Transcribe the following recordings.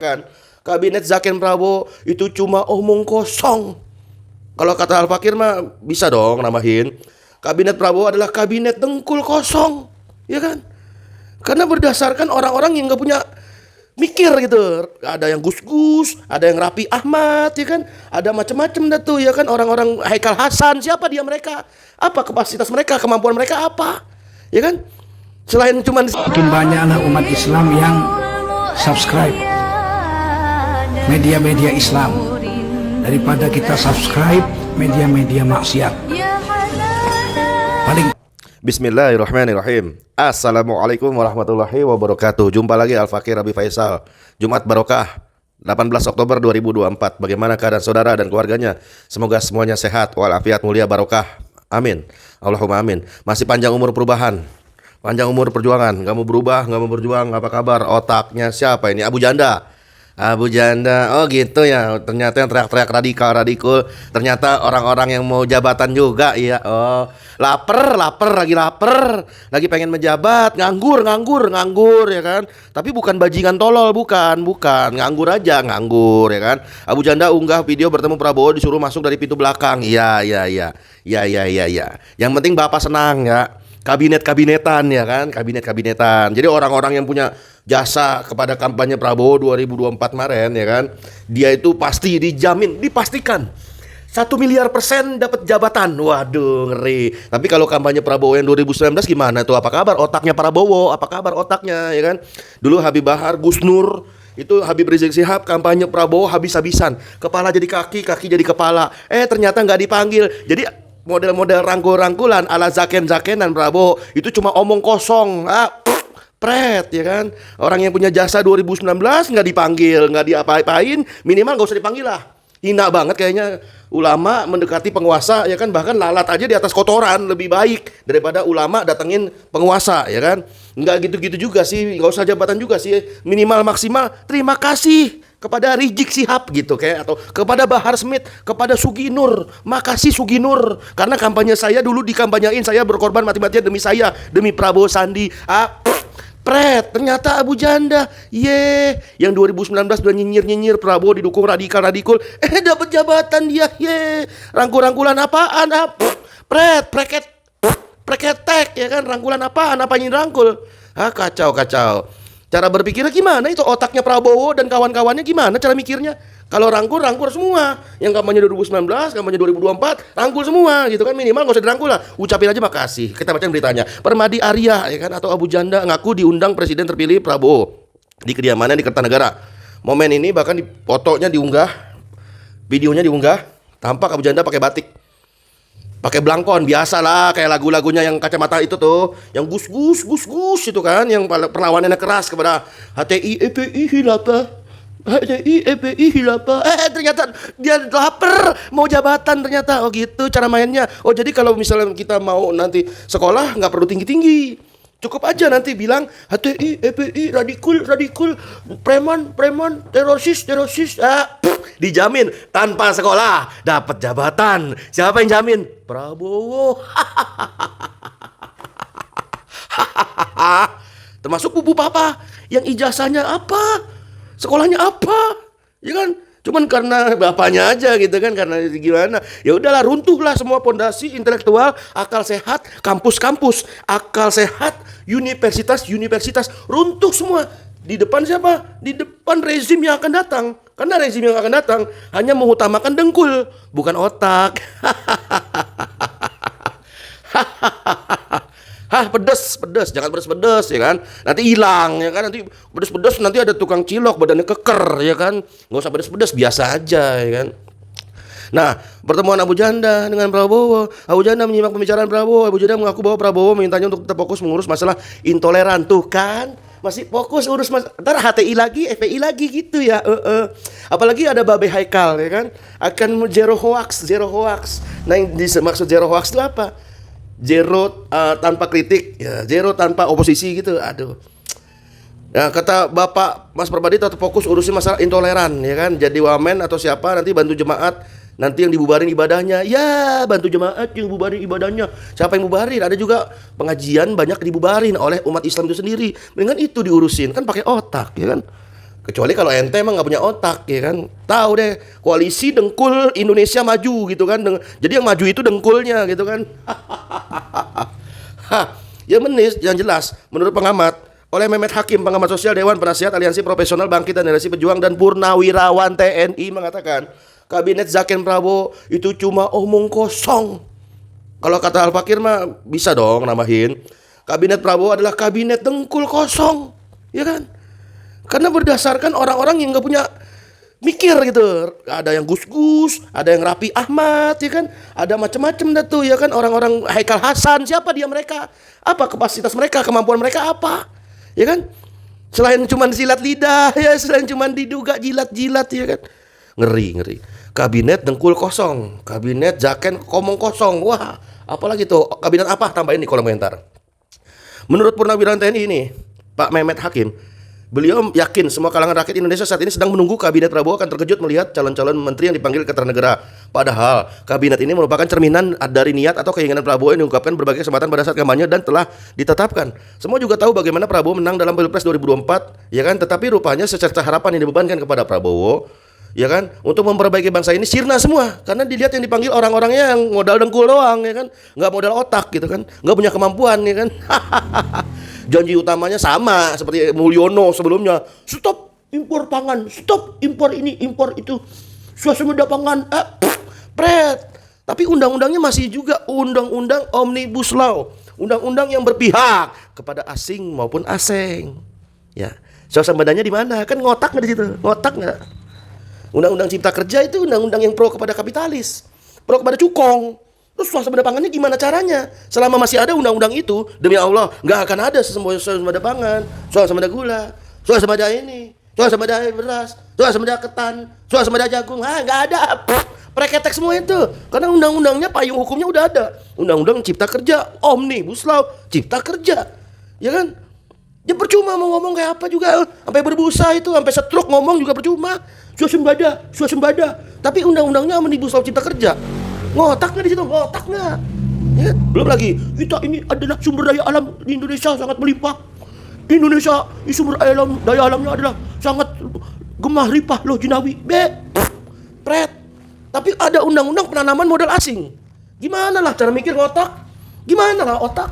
Kan kabinet Zaken Prabowo itu cuma omong kosong. Kalau kata Al-Fakir mah bisa dong namahin. Kabinet Prabowo adalah kabinet dengkul kosong, ya kan? Karena berdasarkan orang-orang yang nggak punya mikir gitu. Ada yang Gus-Gus, ada yang Raffi Ahmad, ya kan? Ada macam-macam dah tuh, ya kan? Orang-orang Haikal Hasan, siapa dia mereka? Apa kapasitas mereka, kemampuan mereka apa? Ya kan? Selain cuman makin banyak anak umat Islam yang subscribe media-media Islam daripada kita subscribe media-media maksiat. Paling Bismillahirrahmanirrahim. Assalamualaikum warahmatullahi wabarakatuh. Jumpa lagi Al-Fakir Abi Faisal. Jumat Barokah 18 Oktober 2024. Bagaimana keadaan saudara dan keluarganya? Semoga semuanya sehat, walafiat, mulia, barokah. Amin. Allahumma amin. Masih panjang umur perubahan, panjang umur perjuangan. Kamu berubah, kamu berjuang. Apa kabar? Otaknya siapa ini? Abu Janda. Abu Janda, oh gitu ya. Ternyata yang teriak-teriak radikal. Ternyata orang-orang yang mau jabatan juga, iya. Oh, lapar, lagi pengen menjabat, nganggur ya kan. Tapi bukan bajingan tolol, bukan, nganggur aja, ya kan. Abu Janda unggah video bertemu Prabowo disuruh masuk dari pintu belakang. Iya. Yang penting Bapak senang ya. Kabinetan ya kan, kabinetan. Jadi orang-orang yang punya jasa kepada kampanye Prabowo 2024 kemarin ya kan, dia itu pasti dijamin, dipastikan 1 miliar % dapat jabatan. Waduh, ngeri. Tapi kalau kampanye Prabowo yang 2019 gimana tuh? Apa kabar otaknya Prabowo? Apa kabar otaknya ya kan? Dulu Habib Bahar, Gus Nur, itu Habib Rizik Syihab kampanye Prabowo habis-habisan. Kepala jadi kaki jadi kepala. Ternyata nggak dipanggil. Jadi model-model rangkul-rangkulan ala Zakenan Prabowo itu cuma omong kosong. Pret ya kan. Orang yang punya jasa 2019 nggak dipanggil, nggak diapa-apain, minimal nggak usah dipanggil lah. Hina banget kayaknya ulama mendekati penguasa ya kan, bahkan lalat aja di atas kotoran lebih baik daripada ulama datengin penguasa ya kan. Nggak gitu-gitu juga sih, nggak usah jabatan juga sih, minimal maksimal terima kasih kepada Rizik Syihab gitu kayak, atau kepada Bahar Smith, kepada Sugi Nur. Makasih Sugi Nur, karena kampanye saya dulu dikampanyain, saya berkorban mati-matian demi saya, demi Prabowo Sandi. Pret, ternyata Abu Janda, yang 2019 udah nyinyir Prabowo didukung radikal, dapat jabatan dia, rangkul-rangkulan apaan? Preketek ya kan, rangkulan apaan? Apa yang rangkul? Kacau. Cara berpikirnya gimana itu, otaknya Prabowo dan kawan-kawannya gimana cara mikirnya? Kalau rangkul semua. Yang kampanye 2019, kampanye 2024, rangkul semua gitu kan, minimal gak usah dirangkul lah. Ucapin aja makasih. Kita bacain beritanya. Permadi Arya ya kan, atau Abu Janda ngaku diundang Presiden terpilih Prabowo di kediamannya di Kertanegara. Momen ini bahkan fotonya diunggah, videonya diunggah, tampak Abu Janda pakai batik, pakai belangkon biasa lah, kayak lagu-lagunya yang kacamata itu tuh, yang gus itu kan, yang perlawanannya keras kepada HTI EPI Hilafah. Ternyata dia lapar mau jabatan ternyata. Oh gitu cara mainnya. Oh jadi kalau misalnya kita mau nanti sekolah nggak perlu tinggi, cukup aja nanti bilang HTI EPI radikul preman teroris. Dijamin tanpa sekolah dapat jabatan. Siapa yang jamin? Prabowo. Termasuk pupu papa yang ijazahnya apa, sekolahnya apa, ya kan? Cuman karena bapaknya aja gitu kan, karena gimana? Ya udahlah, runtuhlah semua pondasi intelektual, akal sehat, kampus-kampus, akal sehat, universitas, runtuh semua. Di depan siapa? Di depan rezim yang akan datang. Karena rezim yang akan datang hanya mengutamakan dengkul, bukan otak. Pedes, jangan pedes ya kan. Nanti hilang ya kan, nanti pedes nanti ada tukang cilok badannya keker ya kan. Enggak usah pedes, biasa aja ya kan. Nah, pertemuan Abu Janda dengan Prabowo. Abu Janda menyimak pembicaraan Prabowo. Abu Janda mengaku bahwa Prabowo mintanya untuk tetap fokus mengurus masalah intoleran. Tuh kan, masih fokus urus ntar HTI lagi, FPI lagi gitu ya. Apalagi ada Babe Haikal ya kan, akan zero hoax. Nah, yang dimaksud zero hoax itu apa? Zero tanpa kritik, ya, zero tanpa oposisi gitu. Aduh. Nah, kata Bapak Mas Permadi tetap fokus urusin masalah intoleran ya kan. Jadi wamen atau siapa nanti bantu jemaat, nanti yang dibubarin ibadahnya. Ya, bantu jemaat yang bubarin ibadahnya. Siapa yang bubarin? Ada juga pengajian banyak dibubarin oleh umat Islam itu sendiri. Dengan itu diurusin, kan pakai otak ya kan. Kecuali kalau ente emang nggak punya otak, ya kan. Tahu deh, koalisi dengkul Indonesia maju gitu kan. Jadi yang maju itu dengkulnya gitu kan. Ya menis, yang jelas menurut pengamat oleh Mehmet Hakim, pengamat sosial Dewan Penasihat Aliansi Profesional Bangkit dan Generasi Pejuang dan Purnawirawan TNI mengatakan kabinet Zaken Prabowo itu cuma omong kosong. Kalau kata Al Fakir mah bisa dong namahin. Kabinet Prabowo adalah kabinet dengkul kosong, ya kan? Karena berdasarkan orang-orang yang nggak punya mikir gitu. Ada yang Gus-Gus, ada yang Raffi Ahmad, ya kan? Ada macam-macam dah tuh, ya kan? Orang-orang Haikal Hasan, siapa dia mereka? Apa kapasitas mereka, kemampuan mereka apa? Ya kan? Selain cuman silat lidah, ya, selain cuman diduga jilat-jilat, ya kan? Ngeri. Kabinet dengkul kosong, kabinet Zaken komong kosong. Wah, apalagi tuh? Kabinet apa? Tambahin di kolom komentar. Menurut Purnawirawan TNI ini, Pak Mehmet Hakim, beliau yakin semua kalangan rakyat Indonesia saat ini sedang menunggu kabinet Prabowo akan terkejut melihat calon-calon menteri yang dipanggil ke Kertanegara. Padahal kabinet ini merupakan cerminan dari niat atau keinginan Prabowo yang diungkapkan berbagai kesempatan pada saat kampanye dan telah ditetapkan. Semua juga tahu bagaimana Prabowo menang dalam Pilpres 2024, ya kan? Tetapi rupanya secerca harapan yang dibebankan kepada Prabowo, ya kan, untuk memperbaiki bangsa ini sirna semua karena dilihat yang dipanggil orang-orangnya yang modal dengkul doang, ya kan, nggak modal otak gitu kan, nggak punya kemampuan, ya kan. Janji utamanya sama seperti Mulyono sebelumnya, stop impor pangan, stop impor ini, impor itu, swasembada pangan, tapi undang-undangnya masih juga undang-undang Omnibus Law, undang-undang yang berpihak kepada asing maupun asing, ya. Swasembadanya di mana? Kan ngotak nggak di situ, ngotak nggak? Undang-undang Cipta Kerja itu undang-undang yang pro kepada kapitalis, pro kepada cukong. Terus swasembada pangannya gimana caranya? Selama masih ada undang-undang itu, demi Allah, nggak akan ada swasembada pangan, swasembada gula, swasembada ini, swasembada beras, swasembada ketan, swasembada jagung. Nggak ada. Preketek semua itu. Karena undang-undangnya, payung hukumnya udah ada. Undang-undang Cipta Kerja, Omnibus Law, Cipta Kerja. Ya kan? Ya percuma mau ngomong kayak apa juga. Sampai berbusa itu, sampai stroke ngomong juga percuma. Swasembada. Tapi undang-undangnya Omnibus Law Cipta Kerja. Ngotak nggak di situ? Ngotak nggak? Ya, belum lagi kita ini adalah sumber daya alam di Indonesia sangat melimpah. Di Indonesia sumber daya alamnya adalah sangat gemah ripah loh jinawi. Pret. Tapi ada undang-undang penanaman modal asing. Gimana lah cara mikir ngotak? Gimana lah otak?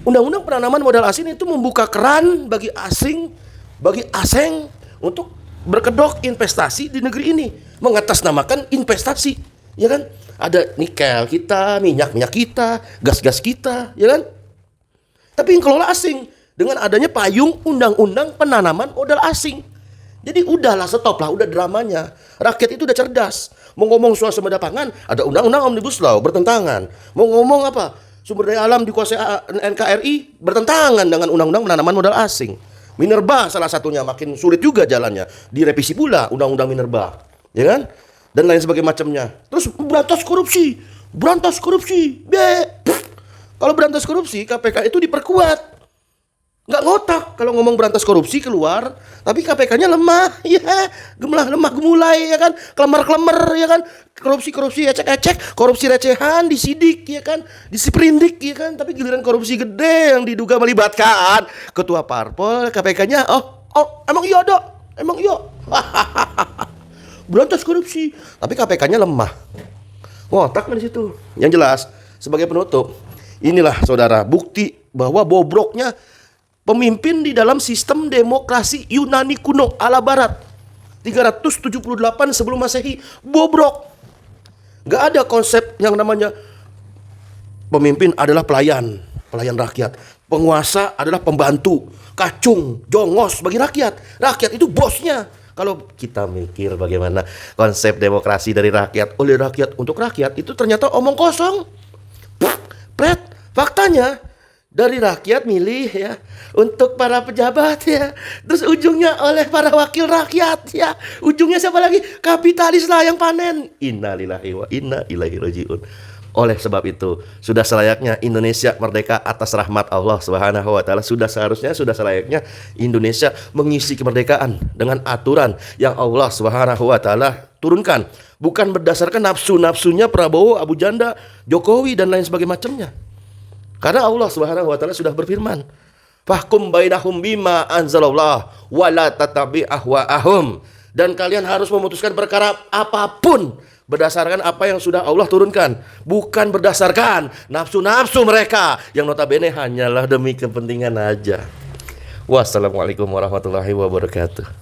Undang-undang penanaman modal asing itu membuka keran bagi asing, bagi asing untuk berkedok investasi di negeri ini, mengatasnamakan investasi, ya kan? Ada nikel kita, minyak kita, gas kita, ya kan? Tapi yang kelola asing dengan adanya payung undang-undang penanaman modal asing. Jadi udahlah, stop lah, udah dramanya. Rakyat itu udah cerdas. Mau ngomong swasembada pangan, ada undang-undang Omnibus Law bertentangan. Mau ngomong apa? Sumber daya alam dikuasai NKRI bertentangan dengan undang-undang penanaman modal asing. Minerba salah satunya makin sulit juga jalannya. Direvisi pula undang-undang Minerba, ya kan? Dan lain sebagainya macamnya. Terus berantas korupsi. Kalau berantas korupsi, KPK itu diperkuat. Nggak ngotak kalau ngomong berantas korupsi keluar, tapi KPK-nya lemah, ya, lemah gemulai, ya kan, klemer, ya kan, korupsi ecek-ecek, korupsi recehan disidik, ya kan, disiprindik, ya kan, tapi giliran korupsi gede yang diduga melibatkan ketua parpol, KPK-nya, emang iya, berantas korupsi, tapi KPK-nya lemah, ngotak di situ. Yang jelas, sebagai penutup, inilah saudara bukti bahwa bobroknya pemimpin di dalam sistem demokrasi Yunani kuno ala barat 378 sebelum Masehi. Bobrok. Gak ada konsep yang namanya pemimpin adalah pelayan rakyat. Penguasa adalah pembantu, kacung, jongos bagi rakyat. Rakyat itu bosnya. Kalau kita mikir bagaimana konsep demokrasi dari rakyat, oleh rakyat, untuk rakyat, itu ternyata omong kosong. Faktanya dari rakyat milih, ya, untuk para pejabat, ya, terus ujungnya oleh para wakil rakyat, ya, ujungnya siapa lagi? Kapitalis lah yang panen. Innalillahi wa inna ilaihi rajiun. Oleh sebab itu, sudah selayaknya Indonesia merdeka atas rahmat Allah Subhanahu wa taala. Sudah selayaknya Indonesia mengisi kemerdekaan dengan aturan yang Allah Subhanahu wa taala turunkan, bukan berdasarkan nafsu-nafsunya Prabowo, Abu Janda, Jokowi dan lain sebagainya macamnya. Karena Allah Subhanahu wa taala sudah berfirman, Fahkum bainahum bima anzalallah wa la tattabi' ahwa'ahum. Dan kalian harus memutuskan perkara apapun berdasarkan apa yang sudah Allah turunkan, bukan berdasarkan nafsu-nafsu mereka yang notabene hanyalah demi kepentingan aja. Wassalamualaikum warahmatullahi wabarakatuh.